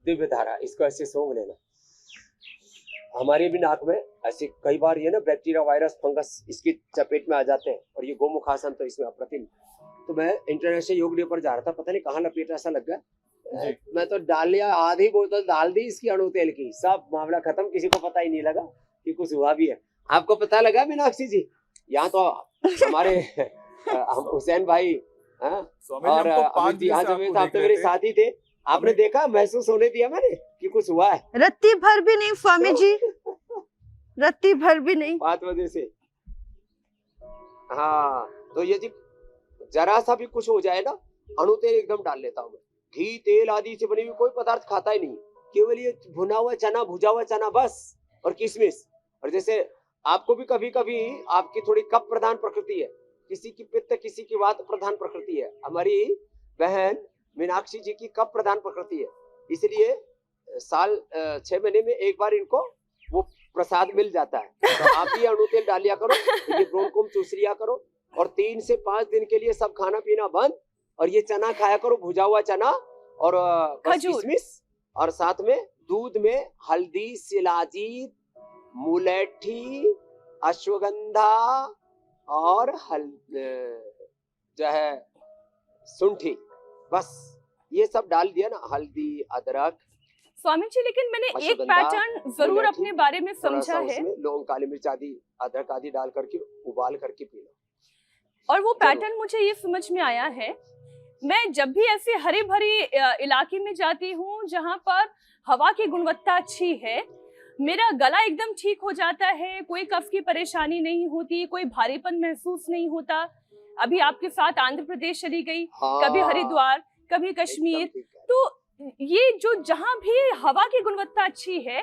दिव्य धारा, इसको ऐसे सोंग लेना। हमारे भी नाक में ऐसे कई बार ये ना बैक्टीरिया, वायरस, फंगस इसकी चपेट में आ जाते हैं, और ये गोमुखासन तो इसमें अप्रतिम। तो मैं इंटरनेशनल योग डे पर जा रहा था, पता नहीं कहाँ लपेटा सा लग गया, मैं तो डाल लिया, आधी बोतल डाल दी इसकी अणु तेल की, सब मामला खत्म, किसी को पता ही नहीं लगा कि कुछ हुआ भी है। आपको पता लगा मीनाक्षी जी? यहाँ तो हमारे हम हुसैन भाई, हाँ, स्वामी जी, और हम तो 5 अमित जी दिन यहाँ से जमीन आपको साहब देख तो रहे मेरे थे। साथी थे। आपने हमें देखा, महसूस होने दिया मैंने कि कुछ हुआ है? रत्ती भर भी नहीं स्वामी जी, रत्ती भर भी नहीं। 5 बजे से। हाँ, तो ये जी जरा सा भी कुछ हो जाए ना, अणु तेल एकदम डाल लेता हूँ मैं। घी तेल आदि से बनी हुई कोई पदार्थ खाता ही नहीं, केवल ये भुना हुआ चना, भुजा हुआ चना बस, और किशमिश। और जैसे आपको भी कभी कभी आपकी थोड़ी कफ प्रधान प्रकृति है, किसी की पित्त, किसी की वात प्रधान प्रकृति है। हमारी बहन मीनाक्षी जी की कफ प्रधान प्रकृति है, इसलिए साल 6 महीने में एक बार इनको वो प्रसाद मिल जाता है। तो आप भी अणु तेल डाल लिया करो, ये ब्रोनकोम चूस लिया करो, और 3 से 5 दिन के लिए सब खाना पीना बंद, और ये चना खाया करो, भुजा हुआ चना, और बस खजूर। किशमिश, और साथ में दूध में हल्दी, शिलाजीत, मुलेठी, अश्वगंधा और जो है सुंठी, बस ये सब डाल दिया ना, हल्दी, अदरक, स्वामी जी, लेकिन मैंने एक अश्वगंधा, पैटर्न जरूर मुलेठी, अपने बारे में थोड़ा समझा सा है, उसमें लौंग, काली मिर्च आदि, अदरक आदि डाल करके उबाल करके पीना। और वो जरूर। पैटर्न मुझे ये समझ में आया है, मैं जब भी ऐसे हरे भरे इलाके में जाती हूँ जहाँ पर हवा की गुणवत्ता अच्छी है, मेरा गला एकदम ठीक हो जाता है, कोई कफ की परेशानी नहीं होती, कोई भारीपन महसूस नहीं होता। अभी आपके साथ आंध्र प्रदेश चली गई, कभी हाँ, हरिद्वार, कभी एकदम कश्मीर, ठीक है। तो ये जो जहां भी हवा की गुणवत्ता अच्छी है,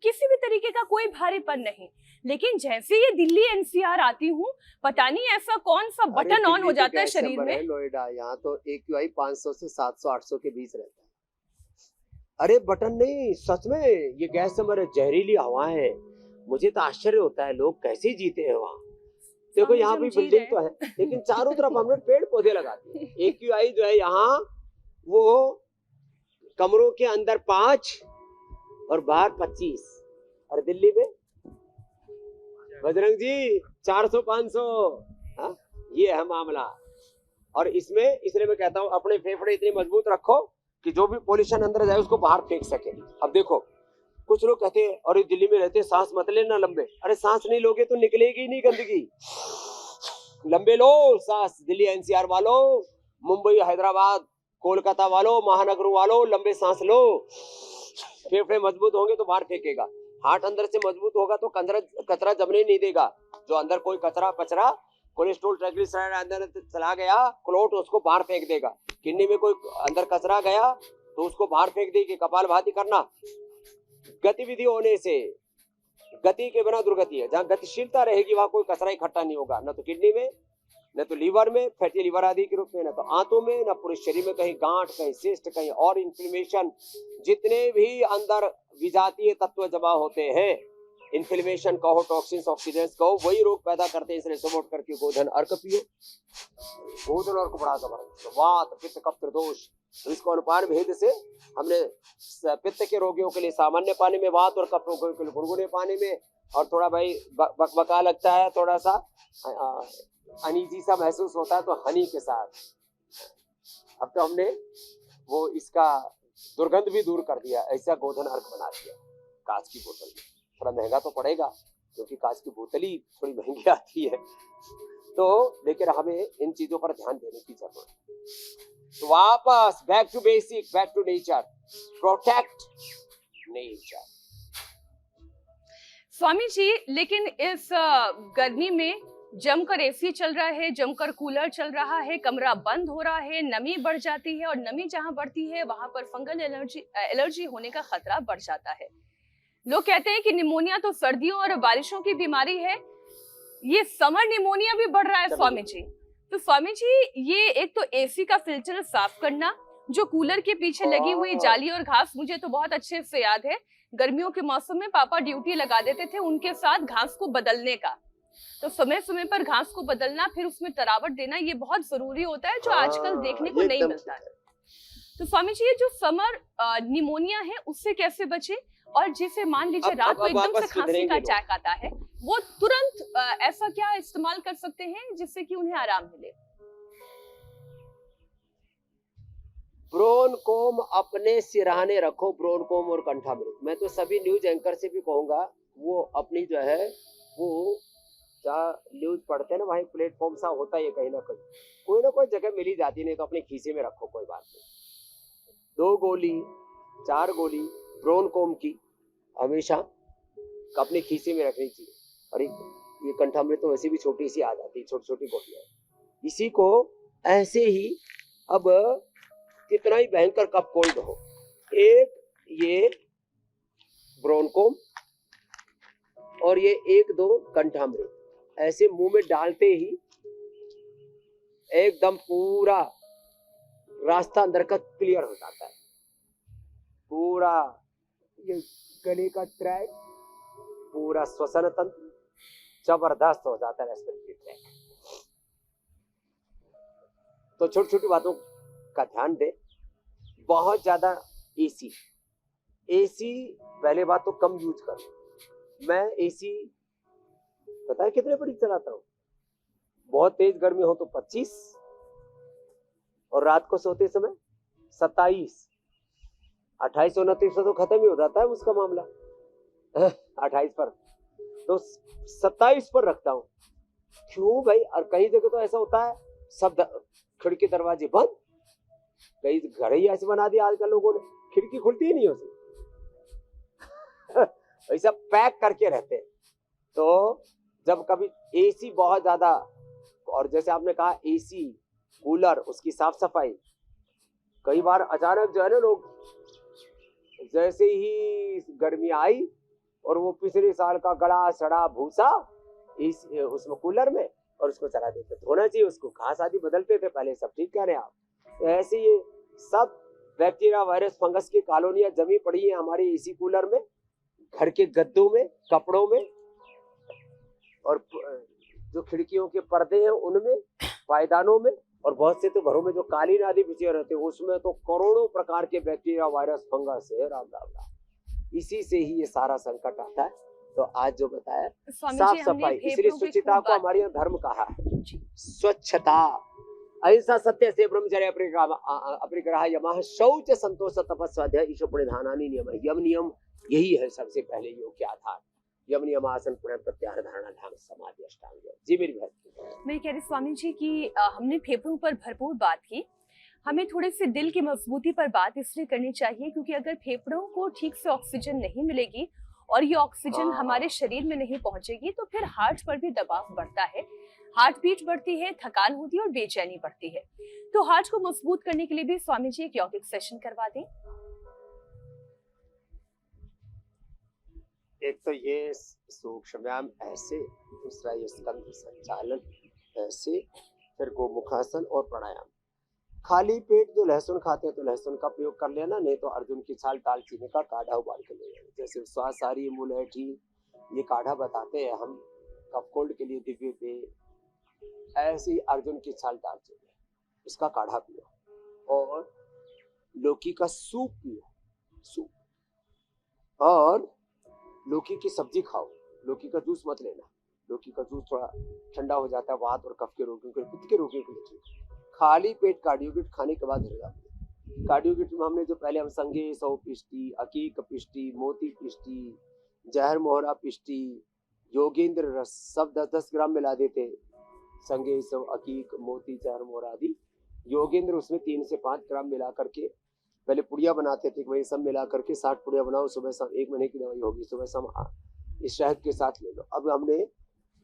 किसी भी तरीके का कोई भारीपन नहीं। लेकिन जैसे ये दिल्ली एनसीआर आती हूँ, पता नहीं ऐसा कौन सा अरे बटन ऑन दिल्ली हो तो जाता है गैस शरीर नंबर है, में। नोएडा, यहाँ तो AQI 500 से 700-800 के बीच रहता है। अरे बटन नहीं, सच में ये गैस नंबर है, जहरीली हवाएं है। मुझे तो आश्चर्य होता है, लोग कैसे जीते हैं वहाँ। देखो स्वामी यहाँ जी, भी हम जी बिल्डिंग रहे तो है, लेकिन चारों तरफ हमने पेड़ पौधे लगा दिए। AQI जो है यहाँ, वो कमरों के अंदर 5 और बाहर 25, और दिल्ली में बजरंग जी 400-500। हाँ, ये है मामला। और इसलिए मैं कहता हूँ अपने फेफड़े इतने मजबूत रखो कि जो भी पॉल्यूशन अंदर जाए उसको बाहर फेंक सके। अब देखो, कुछ लोग कहते हैं अरे दिल्ली में रहते सांस मत लेना लंबे। अरे सांस नहीं लोगे तो निकलेगी नहीं गंदगी, लंबे लो सांस। दिल्ली NCR वालों, मुंबई, हैदराबाद, कोलकाता वालों, महानगरों वालों, लंबे सांस लो। फेफड़े मजबूत होंगे तो बाहर फेंकेगा। हार्ट अंदर से मजबूत होगा तो कचरा जमने नहीं देगा। जो अंदर कोई कचरा, कोलेस्ट्रॉल, ट्राइग्लिसराइड अंदर चला गया, क्लोट, उसको बाहर फेंक देगा। किडनी में कोई अंदर कचरा गया तो उसको बाहर फेंक देगी। कपालभाति करना। गतिविधि होने से, गति के बिना दुर्गति है। जहाँ गतिशीलता रहेगी वहां कोई कचरा इकट्ठा नहीं होगा, न तो किडनी में, न तो लीवर में, फैटी लीवर आदि के रूप में, न तो आंतों में, न पूरे शरीर में कहीं गांठ, कहीं सिस्ट, कहीं और इन्फ्लेमेशन। जितने भी अंदर विजातीय तत्व जमा होते हैं, इन्फ्लेमेशन कहो, टॉक्सिन्स, ऑक्सीडेंट्स कहो, वही रोग पैदा करते हैं। इसलिए सपोर्ट करके गोधन अर्क पियो। गोधन अर्क बड़ा जबरदस्त, वात, पित्त, कफ, त्रिदोष। तो इसको अनुपान भेद से हमने पित्त के रोगियों के लिए सामान्य पानी में, वात और कफ रोगियों के लिए गुनगुने पानी में, और थोड़ा भाई बकबका लगता है, थोड़ा सा अनईजी सा महसूस होता है तो हनी के साथ। अब तो हमने वो इसका दुर्गंध भी दूर कर दिया, ऐसा गोधन अर्क बना दिया कांच की बोतल में। थोड़ा महंगा तो पड़ेगा क्योंकि कांच की बोतल ही थोड़ी महंगी आती है, तो लेकिन हमें इन चीजों पर ध्यान देने की जरूरत है। तो वापस back to basic, back to nature, protect nature. Swami ji, लेकिन इस गर्मी में जमकर एसी चल रहा है, जमकर कूलर चल रहा है, कमरा बंद हो रहा है, नमी बढ़ जाती है, और नमी जहां बढ़ती है वहां पर फंगल एलर्जी होने का खतरा बढ़ जाता है। लोग कहते हैं कि निमोनिया तो सर्दियों और बारिशों की बीमारी है, ये समर निमोनिया भी बढ़ रहा है स्वामी जी। तो स्वामी जी, ये एक तो एसी का फिल्टर साफ करना, जो कूलर के पीछे लगी हुई जाली और घास, मुझे तो बहुत अच्छे से याद है, गर्मियों के मौसम में पापा ड्यूटी लगा देते थे उनके साथ घास को बदलने का। तो समय समय पर घास को बदलना, फिर उसमें तरावट देना, ये बहुत जरूरी होता है, जो आजकल देखने को नहीं मिलता है। तो स्वामी जी, ये जो समर निमोनिया है उससे कैसे बचे? और जिसे मान लीजिए रात को एकदम से खांसी का अटैक आता है, वो तुरंत ऐसा क्या इस्तेमाल कर सकते हैं जिससे कि उन्हें आराम मिले? ब्रोनकोम अपने सिरहाने रखो, ब्रोनकोम और कंठामृत। मैं तो सभी न्यूज एंकर से भी कहूंगा वो अपनी जो है वो जहाँ न्यूज पढ़ते हैं ना वहीं प्लेटफॉर्म सा होता है, कहीं ना कोई जगह मिल ही जाती, नहीं तो अपने खीसे में रखो, कोई बात नहीं। 2 गोली 4 गोली ब्रोनकोम की हमेशा अपने खीसे में रखनी चाहिए। और ये कंठामृत तो वैसे भी छोटी सी आ जाती है, छोटी छोटी गोलियां। इसी को ऐसे ही, अब कितना ही भयंकर कफ कोल्ड हो, एक ये ब्रोनकोम और ये 1-2 कंठामृत ऐसे मुंह में डालते ही एकदम पूरा रास्ता अंदर का क्लियर हो जाता है। पूरा ये गले का ट्रैक, पूरा श्वसन तंत्र जबरदस्त हो जाता है, रेस्पिरेटरी ट्रैक। तो छोटी छोटी बातों का ध्यान दे। बहुत ज्यादा एसी पहले बात तो कम यूज कर। मैं एसी पता है कितने पर चलाता हूँ? बहुत तेज गर्मी हो तो 25 और रात को सोते समय 27, 28 29 तो खत्म ही हो जाता है उसका मामला। 28 पर तो 27 पर रखता हूँ। क्यों भाई? और कई जगह तो ऐसा होता है सब खिड़की दरवाजे बंद, कई घर ही ऐसे बना दिया आजकल लोगों ने, खिड़की खुलती ही नहीं होती। ऐसा पैक करके रहते हैं। तो जब कभी एसी बहुत ज्यादा, और जैसे आपने कहा एसी कूलर उसकी साफ सफाई, कई बार अचानक जो है ना लोग, जैसे ही गर्मी आई और वो पिछले साल का गड़ा सड़ा भूसा उसमें कूलर में और उसको चला देते। धोना चाहिए उसको, घास आदि बदलते थे पहले, सब ठीक कह रहे हैं आप। तो ऐसे ये सब बैक्टीरिया वायरस फंगस की कॉलोनियां जमी पड़ी है हमारे एसी कूलर में, घर के गद्दों में, कपड़ों में, और जो खिड़कियों के पर्दे हैं उनमें, पायदानों में, और बहुत से तो घरों में जो कालीन आदि बिछे रहते हैं उसमें तो करोड़ों प्रकार के बैक्टीरिया वायरस फंगस है। राम राम राम। इसी से ही ये सारा संकट आता है। तो आज जो बताया साफ सफाई, इसलिए स्वच्छता को हमारे यहाँ धर्म कहा है। स्वच्छता, अहिंसा, सत्य से ब्रह्मचर्य, अपरिग्रह, यमः, शौच, संतोष, तपस्वाध्याय, ईश्वर प्रणिधानानि नियम। यम नियम यही है सबसे पहले योग के आधार। यम नियम, आसन, प्राणायाम, प्रत्याहार, धारणा, ध्यान, समाधि, अष्टांग योग। जी मेरी बहन। मैं कह रही स्वामी जी कि हमने फेफड़ों पर भरपूर बात की, हमें थोड़े से दिल की मजबूती पर बात इसलिए करनी चाहिए क्योंकि अगर फेफड़ों को ठीक से ऑक्सीजन नहीं मिलेगी और ये ऑक्सीजन हमारे शरीर में नहीं पहुंचेगी तो फिर हार्ट पर भी दबाव बढ़ता है, हार्ट बीट बढ़ती है, थकान होती है और बेचैनी बढ़ती है। तो हार्ट को मजबूत करने के लिए भी स्वामी जी एक यौगिक सेशन करवा दें। एक तो ये सूक्ष्म व्यायाम ऐसे, दूसरा ये स्कंद संचालन ऐसे, फिर गोमुखासन और प्राणायाम। खाली पेट जो लहसुन खाते हैं तो लहसुन का प्रयोग कर लेना, नहीं तो अर्जुन की छाल, दालचीनी का काढ़ा उबाल के ले लेना। जैसे स्वासारी, मुलैठी, ये काढ़ा बताते हैं हम कफ कोल्ड के लिए दिव्य पे, ऐसे ही अर्जुन की छाल, दालचीनी, इसका काढ़ा पियो। और लौकी का सूप पियो, सूप। और लौकी की सब्जी खाओ, लौकी का जूस मत लेना। लौकी का जूस थोड़ा ठंडा हो जाता है, वात और कफ के रोगियों के, पित्त के रोगियों के लिए ठीक। खाली पेट कार्डियोगिट खाने के बाद हृदय। कार्डियोगिट में हमने जो पहले हम संगे, सौ पिष्टी, अकीक पिष्टी, मोती पिष्टी, जहर मोहरा पिष्टी, योगेंद्र रस सब 10-10 ग्राम मिला देते। संगे, सौ, अकीक, मोती, जहर मोहरा आदि, योगेंद्र उसमें 3 से 5 ग्राम मिला करके पहले पुड़िया बनाते थे। वही सब मिला करके 60 पुड़िया बनाओ, सुबह शाम 1 महीने की दवाई होगी, सुबह शाम इस शहद के साथ ले लो। अब हमने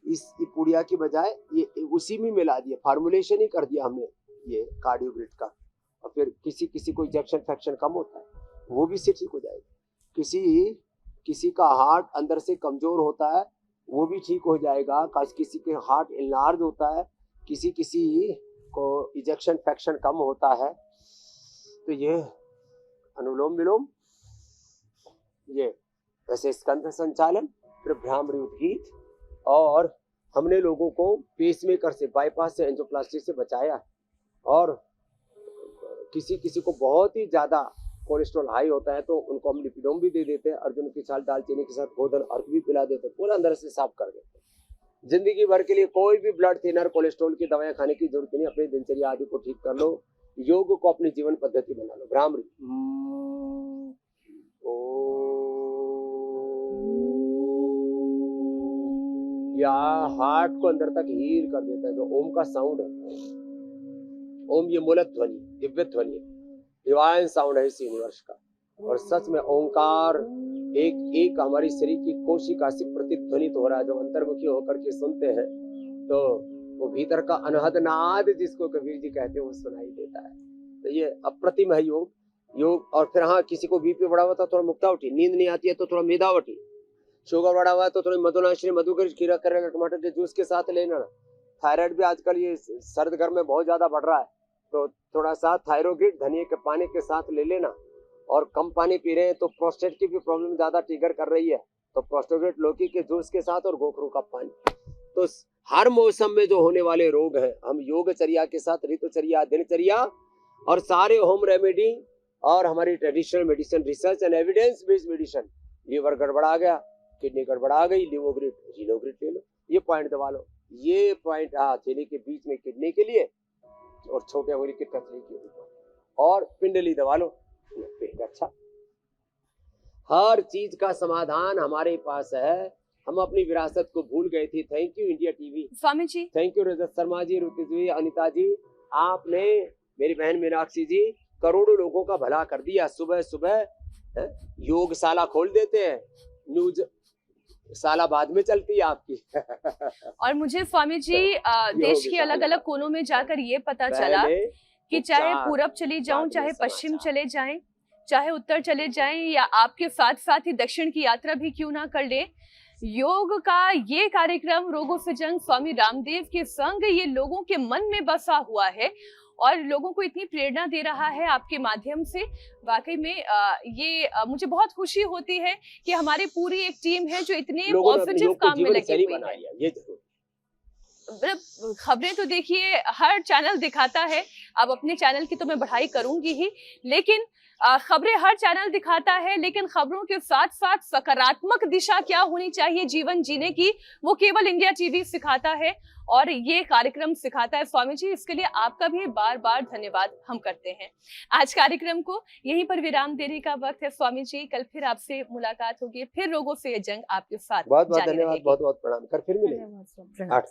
इस पुड़िया की बजाय ये उसी में मिला दिया, फार्मुलेशन ही कर दिया हमने ये कार्डियोग्रिड का। और फिर किसी को इंजेक्शन फैक्शन कम होता है वो भी से ठीक हो जाएगा। किसी का हार्ट अंदर से कमजोर होता है वो भी ठीक हो जाएगा। किसी के हार्ट इनलार्ज होता है, किसी को इंजेक्शन फैक्शन कम होता है। तो ये अनुलोम विलोम, ये वैसे स्कंद संचालन, फिर भ्रामरी उद्गीत, और हमने लोगों को पेसमेकर से, बाईपास से, एंजियोप्लास्टी से बचाया। और किसी को बहुत ही ज्यादा कोलेस्ट्रॉल हाई होता है तो उनको हम लिपिडोम भी दे देते हैं, अर्जुन की छाल, दालचीनी के साथ गोधन अर्क भी पिला देते हैं, पूरा अंदर से साफ कर देते हैं। जिंदगी भर के लिए कोई भी ब्लड थिनर, कोलेस्ट्रॉल की दवाएं खाने की जरूरत नहीं। अपनी दिनचर्या आदि को ठीक कर लो, योग को अपनी जीवन पद्धति बना लो। भ्रामरी या हार्ट को अंदर तक हील कर देता है। जो ओम का साउंड है, ओम ये मूलत ध्वनि, दिव्य ध्वनि है, डिवाइन साउंड है इस यूनिवर्स का। और सच में ओंकार एक एक हमारी शरीर की कोशिका से प्रतिध्वनित हो रहा है। जब अंतर्मुखी होकर के सुनते हैं तो वो भीतर का अनहद नाद जिसको कबीर जी कहते हैं वो सुनाई देता है। तो ये अप्रतिम है योग। और फिर हाँ, किसी को बीपी बढ़ा हुआ था थोड़ा मुक्ता उठी, नींद नहीं आती है तो थोड़ा मेधा उठी, शुगर बढ़ा हुआ है तो थोड़ी मधुनाशिनी मधुकर खीरा करेगा टमाटर के जूस के साथ लेना। थायराइड भी आजकल ये सर्द गर्म में बहुत ज्यादा बढ़ रहा है तो थोड़ा सा थायरोगिड धनिया के पानी के साथ ले लेना। और कम पानी पी रहे हैं तो प्रोस्टेट की भी प्रॉब्लम ज्यादा ट्रिगर कर रही है तो प्रोस्टेट लौकी के जूस के साथ और गोखरू का पानी। तो हर मौसम में जो होने वाले रोग हैं, हम योगचर्या के साथ ऋतुचर्या, दिनचर्या और सारे होम रेमेडी और हमारी traditional medicine, research and evidence based medicine. Liver गड़बड़ा गया, किडनी गड़बड़ा गई, लिवोग्रिड रिनोग्रिड ले लो, ये पॉइंट दबा लो, ये पॉइंट हथेली के बीच में किडनी के लिए और छोटे अंगुली की टचली के ऊपर, और पिंडली दबा लो, पेट अच्छा। हर चीज का समाधान हमारे पास है। हम अपनी विरासत को भूल गए थे। Thank you India TV, Swami ji. Thank you Rajat Sharma ji, Ruti ji, Anita ji, आपने मेरी बहन मीनाक्षी जी करोड़ों लोगों का भला कर दिया। सुबह सुबह योगशाला खोल देते हैं, न्यूज साला बाद में चलती है आपकी। और मुझे स्वामी जी देश के अलग अलग कोनों में जाकर ये पता चला कि चाहे पूरब चली जाऊं, चाहे पश्चिम चले जाएं, चाहे उत्तर चले जाएं, या आपके साथ साथ ही दक्षिण की यात्रा भी क्यों ना कर ले, योग का ये कार्यक्रम रोगों से जंग स्वामी रामदेव के संग ये लोगों के मन में बसा हुआ है और लोगों को इतनी प्रेरणा दे रहा है आपके माध्यम से। वाकई में मुझे बहुत खुशी होती है कि हमारी पूरी एक टीम है जो इतने पॉजिटिव काम में लगी हुई है। ये जरूर खबरें तो देखिए हर चैनल दिखाता है, अब अपने चैनल की तो मैं बढ़ाई करूंगी ही, लेकिन खबरें हर चैनल दिखाता है, लेकिन खबरों के साथ साथ सकारात्मक दिशा क्या होनी चाहिए जीवन जीने की, वो केवल इंडिया टीवी सिखाता है और ये कार्यक्रम सिखाता है। स्वामी जी, इसके लिए आपका भी बार बार धन्यवाद हम करते हैं। आज कार्यक्रम को यहीं पर विराम देने का वक्त है। स्वामी जी, कल फिर आपसे मुलाकात होगी, फिर रोगों से ये जंग आपके साथ बहुत बहुत जारी धन्यवाद, रहेगी। बहुत बहुत प्रणाम, कर फिर मिलेंगे। धन्यवाद। 8